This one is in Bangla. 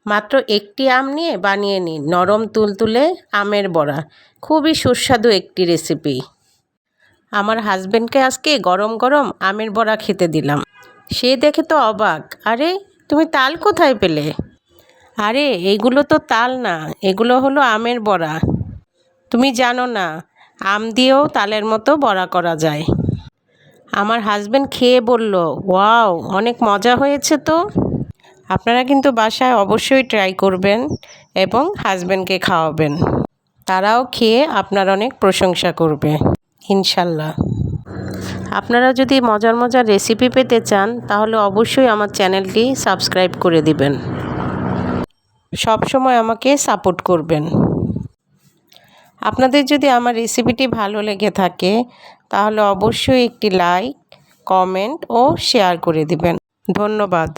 মাত্র একটি আম নিয়ে বানিয়ে নিন নরম তুলতুলে আমের বড়া। খুবই সুস্বাদু একটি রেসিপি। আমার হাজবেন্ডকে আজকে গরম গরম আমের বড়া খেতে দিলাম। সে দেখে তো অবাক, আরে তুমি তাল কোথায় পেলে? আরে এইগুলো তো তাল না, এগুলো হলো আমের বড়া। তুমি জানো না, আম দিয়েও তালের মতো বড়া করা যায়। আমার হাজবেন্ড খেয়ে বলল, ওয়াও, অনেক মজা হয়েছে তো। আপনারা কিন্তু বাসায় অবশ্যই ট্রাই করবেন এবং হাজবেন্ডকে খাওয়াবেন। তারাও খেয়ে আপনার অনেক প্রশংসা করবে ইনশাল্লাহ। আপনারা যদি মজার মজার রেসিপি পেতে চান তাহলে অবশ্যই আমার চ্যানেলটি সাবস্ক্রাইব করে দিবেন। সব সময় আমাকে সাপোর্ট করবেন। আপনাদের যদি আমার রেসিপিটি ভালো লেগে থাকে তাহলে অবশ্যই একটি লাইক, কমেন্ট ও শেয়ার করে দিবেন। ধন্যবাদ।